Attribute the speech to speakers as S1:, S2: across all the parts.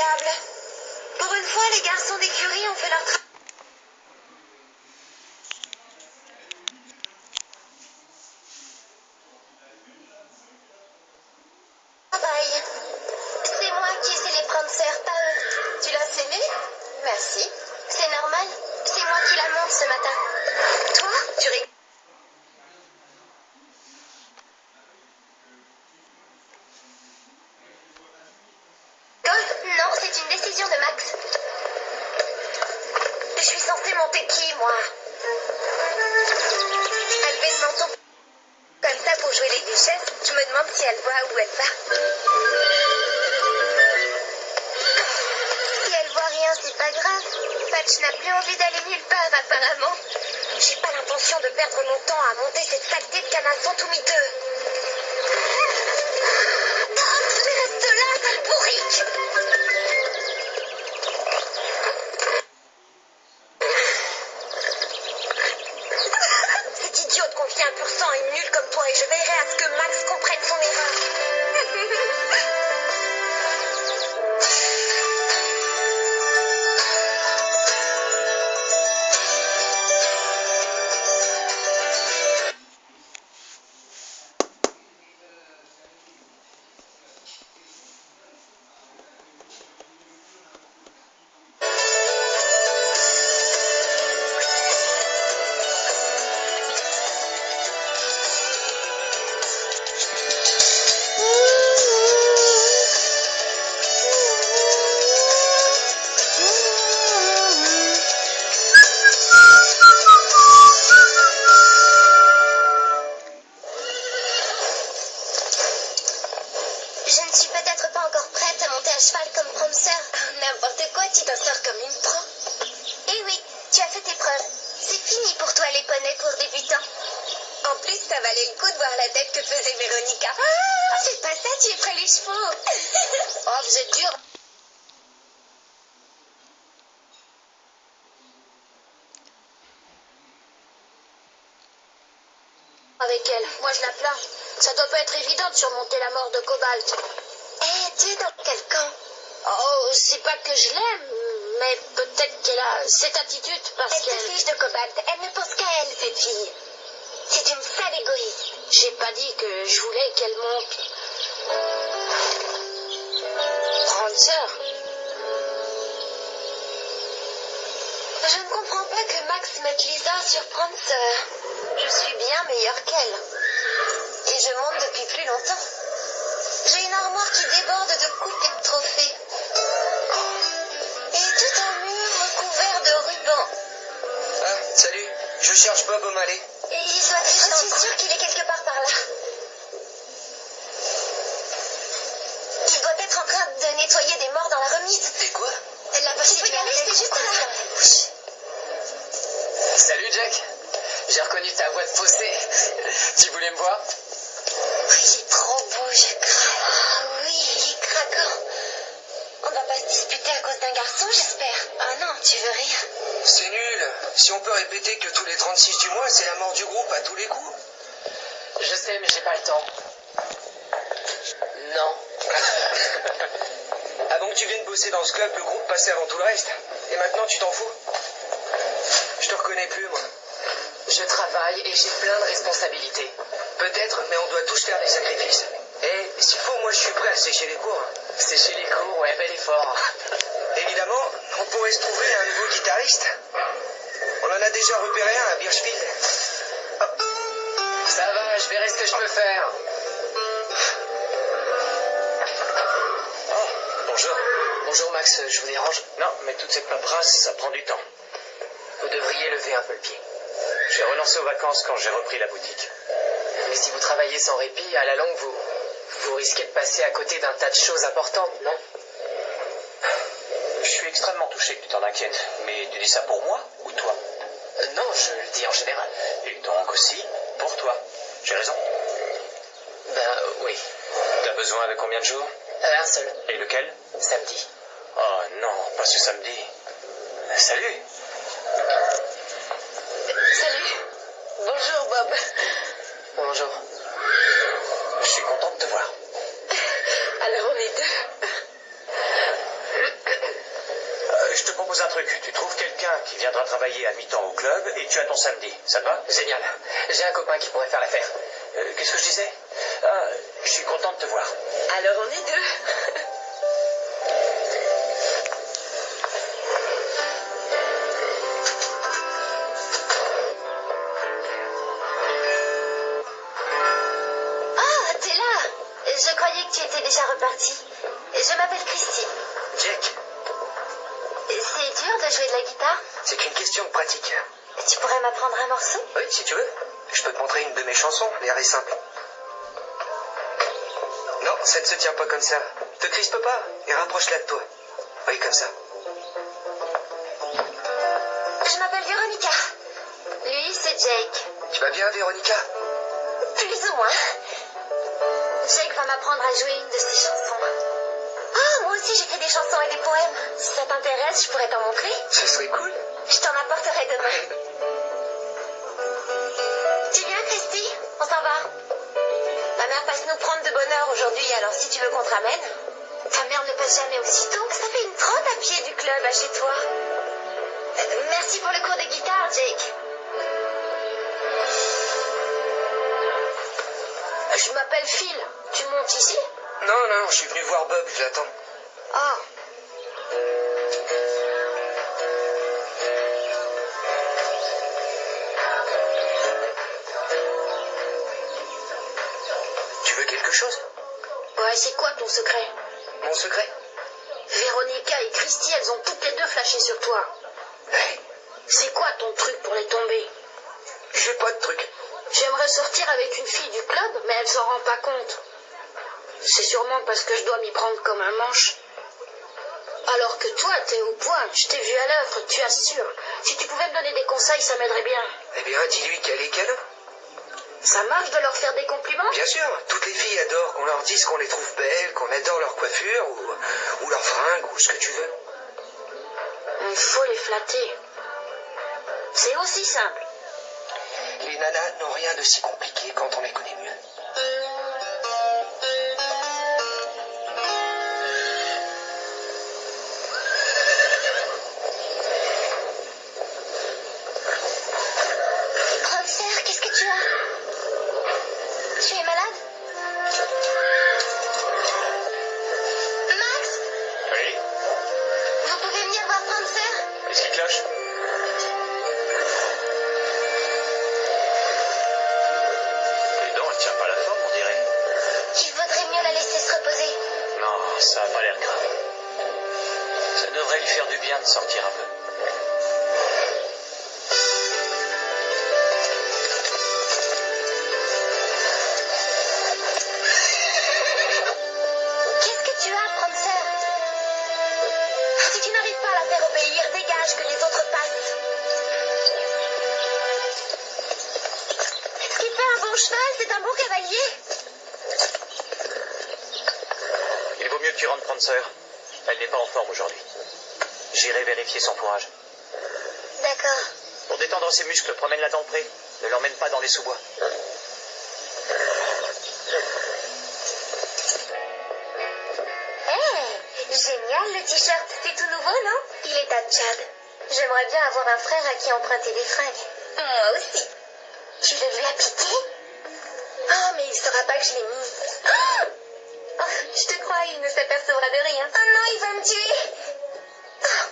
S1: fiable. Pour une fois, les garçons d'écurie ont fait leur travail. C'est moi qui ai scellé les Prancer, pas eux. Tu l'as scellé? Merci. C'est normal. C'est moi qui la monte ce matin. Toi, tu rigoles? Non, c'est une décision de Max. Je suis censée monter qui, moi? Enlever le manteau comme ça pour jouer les duchesses. Je me demande si elle voit où elle va. Si elle voit rien, c'est pas grave. Patch n'a plus envie d'aller nulle part, apparemment. J'ai pas l'intention de perdre mon temps à monter cette saleté de canasson tout miteux. Reste là, sale bourrique! Cet idiot de confier 1% est nul comme toi et je veillerai à ce que Max comprenne son erreur. Je ne suis peut-être pas encore prête à monter à cheval comme Prancer. N'importe quoi, tu t'en sors comme une pro. Eh oui, tu as fait tes preuves. C'est fini pour toi les poneys pour débutants. En plus, ça valait le coup de voir la tête que faisait Véronica. Ah, c'est pas ça, tu effraies les chevaux. Oh, vous êtes dur. Avec elle, moi je la plains. Ça doit pas être évident de surmonter la mort de Cobalt. Eh, tu es dans quel camp? Oh, c'est pas que je l'aime, mais peut-être qu'elle a cette attitude parce qu'elle... Elle se fiche de Cobalt, elle ne pense qu'à elle, cette fille. C'est une sale égoïste. J'ai pas dit que je voulais qu'elle monte. Prancer. Je ne comprends pas que Max mette Lisa sur Prancer. Je suis bien meilleure qu'elle. Et je monte depuis plus longtemps. J'ai une armoire qui déborde de coupes et de trophées. Et tout un mur recouvert de rubans.
S2: Ah, salut, je cherche Bob O'Malley.
S1: Et il doit être... Je suis sûre qu'il est quelque part par là. Il doit être en train de nettoyer des morts dans la remise.
S2: Et quoi?
S1: La partie du aller, c'est juste là.
S2: Salut Jack, j'ai reconnu ta voix de fossé. Tu voulais me voir?
S1: Il est trop beau, je craque. Ah oui, il est craquant. On va pas se disputer à cause d'un garçon, j'espère. Ah non, tu veux rire?
S2: C'est nul. Si on peut répéter que tous les 36 du mois, c'est la mort du groupe à tous les coups. Je sais, mais j'ai pas le temps. Non. Avant que tu viennes bosser dans ce club, le groupe passait avant tout le reste. Et maintenant, tu t'en fous? Je te reconnais plus, moi. Je travaille et j'ai plein de responsabilités. Peut-être, mais on doit tous faire des sacrifices. Et s'il faut, moi je suis prêt à sécher les cours. Sécher les cours, ouais, bel effort. Évidemment, on pourrait se trouver un nouveau guitariste. On en a déjà repéré un à Birchfield. Oh. Ça va, je verrai ce que je peux faire. Oh, bonjour. Bonjour Max, je vous dérange? Non, mais toute cette paperasse, ça prend du temps. Vous devriez lever un peu le pied. J'ai renoncé aux vacances quand j'ai repris la boutique. Mais si vous travaillez sans répit, à la longue, vous risquez de passer à côté d'un tas de choses importantes, non? Je suis extrêmement touché que tu t'en inquiètes. Mais tu dis ça pour moi ou toi? Non, je le dis en général. Et donc aussi pour toi. J'ai raison? Ben oui. T'as besoin de combien de jours? Un seul. Et lequel? Samedi. Oh non, pas ce samedi. Salut.
S1: Salut. Bonjour, Bob.
S2: Bonjour. Je suis content de te voir.
S1: Alors on est deux.
S2: truc. Tu trouves quelqu'un qui viendra travailler à mi-temps au club et tu as ton samedi. Ça te va? Génial. J'ai un copain qui pourrait faire l'affaire. Qu'est-ce que je disais? Ah, je suis content de te voir.
S3: Alors on est deux.
S1: Ah, t'es là. Je croyais que tu étais déjà reparti. Je m'appelle Christy.
S2: Jake,
S1: C'est dur de jouer de la guitare?
S2: c'est qu'une question de pratique.
S1: Tu pourrais m'apprendre un morceau?
S2: Oui, si tu veux. Je peux te montrer une de mes chansons, l'air est simple. Non, ça ne se tient pas comme ça. Te crispe pas et rapproche-la de toi. Oui, comme ça.
S1: Je m'appelle Véronica. Lui, c'est Jake.
S2: Tu vas bien, Véronica?
S1: Plus ou moins. Jake va m'apprendre à jouer une de ses chansons. Oh, moi aussi j'écris des chansons et des poèmes. Si ça t'intéresse, je pourrais t'en montrer.
S2: Ce serait cool.
S1: Je t'en apporterai demain. Tu viens, Christy? On s'en va. Ma mère passe nous prendre de bonne heure aujourd'hui, alors si tu veux qu'on te ramène. Ta mère ne passe jamais aussitôt. Ça fait une trotte à pied du club à chez toi. Merci pour le cours de guitare, Jake. Je m'appelle Phil. Tu montes ici?
S2: Non, non, je suis venu voir Bob, je l'attends.
S1: Ah.
S2: Tu veux quelque chose?
S1: Ouais, c'est quoi ton secret?
S2: Mon secret?
S1: Véronica et Christy, elles ont toutes les deux flashé sur toi.
S2: Hey,
S1: C'est quoi ton truc pour les tomber?
S2: j'ai pas de truc.
S1: J'aimerais sortir avec une fille du club, mais elle s'en rend pas compte. C'est sûrement parce que je dois m'y prendre comme un manche. Alors que toi, t'es au point. Je t'ai vu à l'œuvre, tu assures. Si tu pouvais me donner des conseils, ça m'aiderait bien.
S2: Eh bien, dis-lui qu'elle est canon.
S1: Ça marche de leur faire des compliments?
S2: Bien sûr, toutes les filles adorent qu'on leur dise qu'on les trouve belles, qu'on adore leur coiffure, ou leur fringue, ou ce que tu veux.
S1: Il faut les flatter. C'est aussi simple.
S2: Les nanas n'ont rien de si compliqué quand on les connaît mieux.
S1: Professeur, qu'est-ce que tu as? Tu es malade? Max?
S2: Oui?
S1: Vous pouvez venir voir Prancer?
S2: Qu'est-ce qui cloche? Et donc, elle tient pas la forme, on dirait.
S1: Il vaudrait mieux la laisser se reposer.
S2: Non, ça a pas l'air grave. Ça devrait lui faire du bien de sortir un peu.
S1: Qu'est-ce que tu as, Prancer? Si tu n'arrives pas à la faire obéir, dégage que les autres passent. Ce qui fait un bon cheval, c'est un bon cavalier.
S2: Il vaut mieux que tu rentres prendre sœur. Elle n'est pas en forme aujourd'hui. J'irai vérifier son fourrage.
S1: D'accord.
S2: Pour détendre ses muscles, promène-la dans le pré. Ne l'emmène pas dans les sous-bois.
S1: Génial le t-shirt. C'est tout nouveau, non? Il est à Tchad. J'aimerais bien avoir un frère à qui emprunter des fringues. Moi aussi. Tu le lui as piqué? Oh, mais il saura pas que je l'ai mis. Oh, je te crois, il ne s'apercevra de rien. Oh non, il va me tuer. Oh.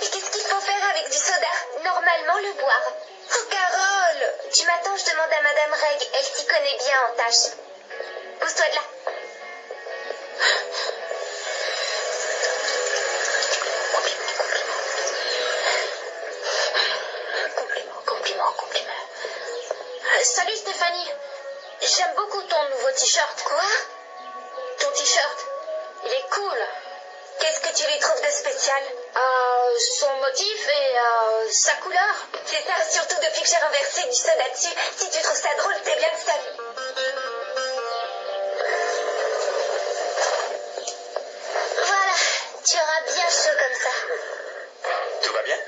S1: Mais qu'est-ce qu'il faut faire avec du soda? Normalement, le boire. Oh, Carole! Tu m'attends, je demande à Madame Reg. Elle s'y connaît bien en tâches. Pousse-toi de là. Compliment. Salut Stéphanie. J'aime beaucoup ton nouveau t-shirt. Quoi? Ton t-shirt. Il est cool. Qu'est-ce que tu lui trouves de spécial? Son motif et sa couleur. C'est ça, surtout depuis que j'ai renversé du soda dessus. Si tu trouves ça drôle, t'es bien le seul. Voilà, tu auras bien chaud comme ça.
S2: Tout va bien?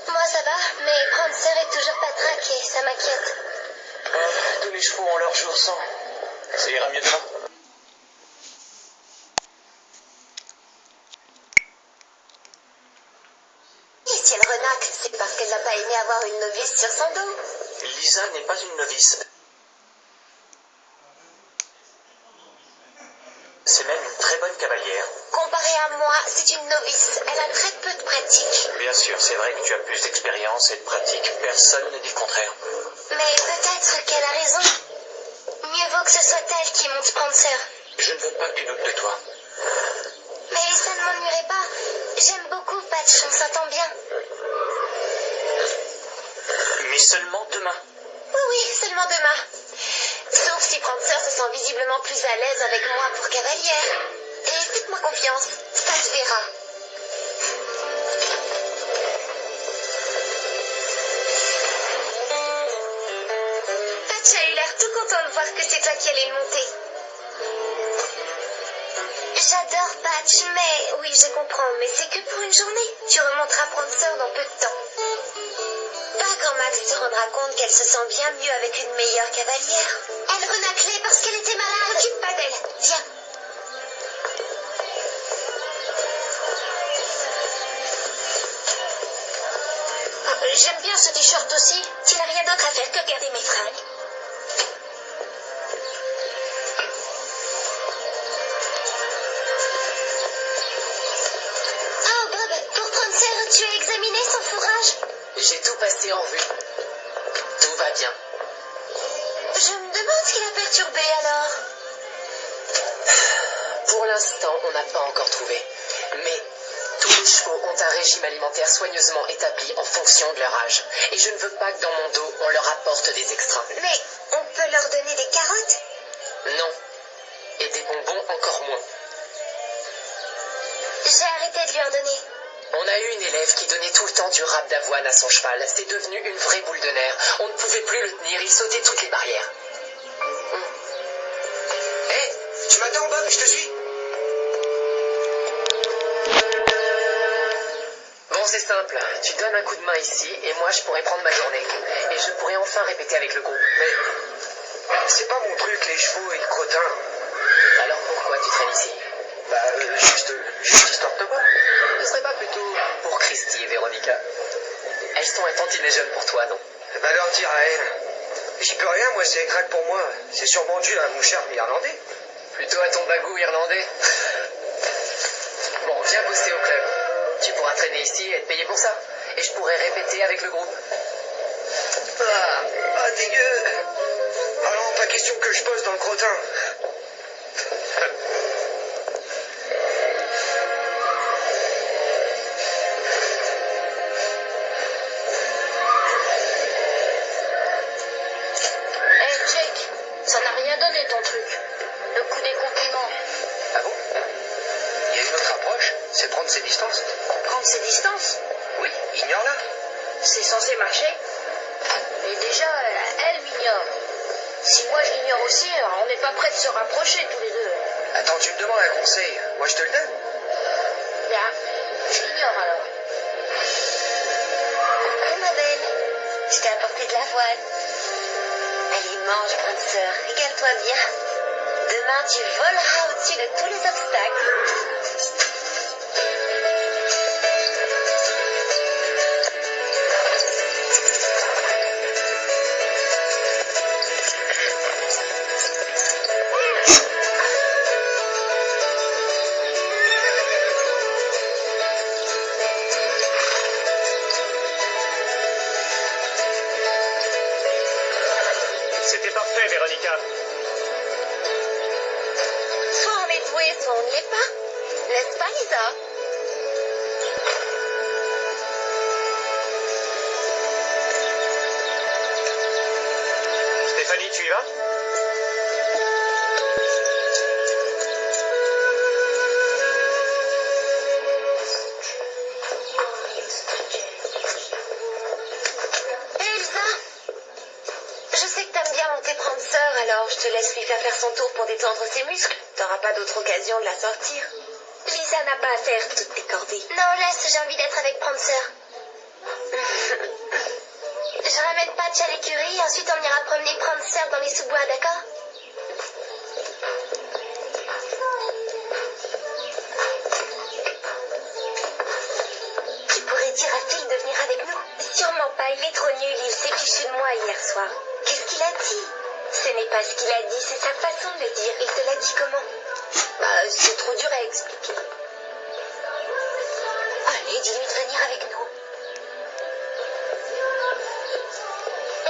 S1: Moi ça va, mais Prancer est toujours pas traqué, ça m'inquiète.
S2: Tous les chevaux ont leur jour sans. Ça ira mieux demain.
S4: Max, c'est parce qu'elle n'a pas aimé avoir une novice sur son dos.
S2: Lisa n'est pas une novice. C'est même une très bonne cavalière.
S4: Comparée à moi, c'est une novice. Elle a très peu de pratique.
S2: Bien sûr, c'est vrai que tu as plus d'expérience et de pratique. Personne ne dit le contraire.
S4: Mais peut-être qu'elle a raison. Mieux vaut que ce soit elle qui monte Prancer.
S2: Je ne veux pas que tu doutes de toi.
S4: Mais ça ne m'ennuierait pas. J'aime beaucoup Patch, on s'entend bien.
S2: Mais seulement demain.
S4: Oui, oui, seulement demain. Sauf si Prancer se sent visiblement plus à l'aise avec moi pour cavalière. Et faites-moi confiance, ça se verra. Patch a eu l'air tout content de voir que c'est toi qui allais le monter. J'adore Patch, mais oui, je comprends, mais c'est que pour une journée. Tu remonteras Prancer dans peu de temps. Pas quand Max se rendra compte qu'elle se sent bien mieux avec une meilleure cavalière. Elle renaclait parce qu'elle était malade. Occupe pas d'elle. Viens.
S1: J'aime bien ce t-shirt aussi.
S4: Tu n'as rien d'autre à faire que garder mes fringues. Oh Bob, pour Prancer, tu as examiné son fourrage?
S3: J'ai tout passé en revue. Tout va bien.
S4: Je me demande ce qui l'a perturbé alors.
S3: Pour l'instant, on n'a pas encore trouvé. Mais tous les chevaux ont un régime alimentaire soigneusement établi en fonction de leur âge. Et je ne veux pas que dans mon dos, on leur apporte des extras.
S4: Mais on peut leur donner des carottes?
S3: Non. Et des bonbons encore moins.
S4: J'ai arrêté de lui en donner.
S3: On a eu une élève qui donnait tout le temps du râpe d'avoine à son cheval. C'est devenu une vraie boule de nerfs. On ne pouvait plus le tenir, il sautait toutes les barrières.
S2: Hé, tu m'attends, Bob, je te suis.
S3: Bon, c'est simple. Tu donnes un coup de main ici, et moi, je pourrais prendre ma journée. Et je pourrais enfin répéter avec le groupe.
S2: Mais c'est pas mon truc, les chevaux et le crottin.
S3: Alors pourquoi tu traînes ici?
S2: Juste histoire de te voir.
S3: Ce serait pas plutôt pour Christy et Véronica? Elles sont un tantinet jeunes pour toi, non?
S2: Va leur dire à elle. J'y peux rien, moi, c'est crack pour moi. C'est sûrement dû à mon charme irlandais.
S3: Plutôt à ton bagou irlandais. Bon, viens bosser au club. Tu pourras traîner ici et être payé pour ça. Et je pourrai répéter avec le groupe.
S2: Ah, dégueu. Alors, pas question que je bosse dans le crottin.
S1: Hey Jake, ça n'a rien donné ton truc. Le coup des compliments.
S2: Ah bon? Il y a une autre approche, c'est prendre ses distances.
S1: Prendre ses distances,
S2: Oui, ignore-la.
S1: c'est censé marcher. Et déjà, elle m'ignore. Si moi je l'ignore aussi, on n'est pas prêts de se rapprocher tous les deux.
S2: Attends, tu me demandes un conseil. Moi, je te le donne.
S1: Bien, je l'ignore alors.
S4: Coucou ma belle. Je t'ai apporté de l'avoine. Allez, mange, grande sœur. Régale-toi bien. Demain, tu voleras au-dessus de tous les obstacles.
S2: C'était parfait, Véronica.
S4: Soit on est doué, soit on n'y est pas. N'est-ce pas, Lisa?
S2: Stéphanie, tu y vas?
S4: Hé, Lisa. Je sais que t'aimes bien monter Prancer, alors je te laisse lui faire son tour pour détendre ses muscles. T'auras pas d'autre occasion de la sortir. Lisa n'a pas à faire toutes tes corvées. Non, laisse, j'ai envie d'être avec Prancer. Je ramène Patch à l'écurie et ensuite on ira promener Prancer dans les sous-bois, d'accord? Tu pourrais dire à Phil de venir avec nous? Sûrement pas, il est trop nul, il s'est fichu de moi hier soir. Qu'est-ce qu'il a dit? Ce n'est pas ce qu'il a dit, c'est sa façon de le dire. Il te l'a dit comment? C'est trop dur à expliquer. Allez, dis-lui de venir avec nous.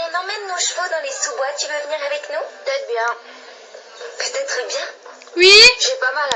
S4: On emmène nos chevaux dans les sous-bois, tu veux venir avec nous?
S1: Peut-être bien.
S4: Peut-être bien.
S5: Oui.
S1: J'ai pas mal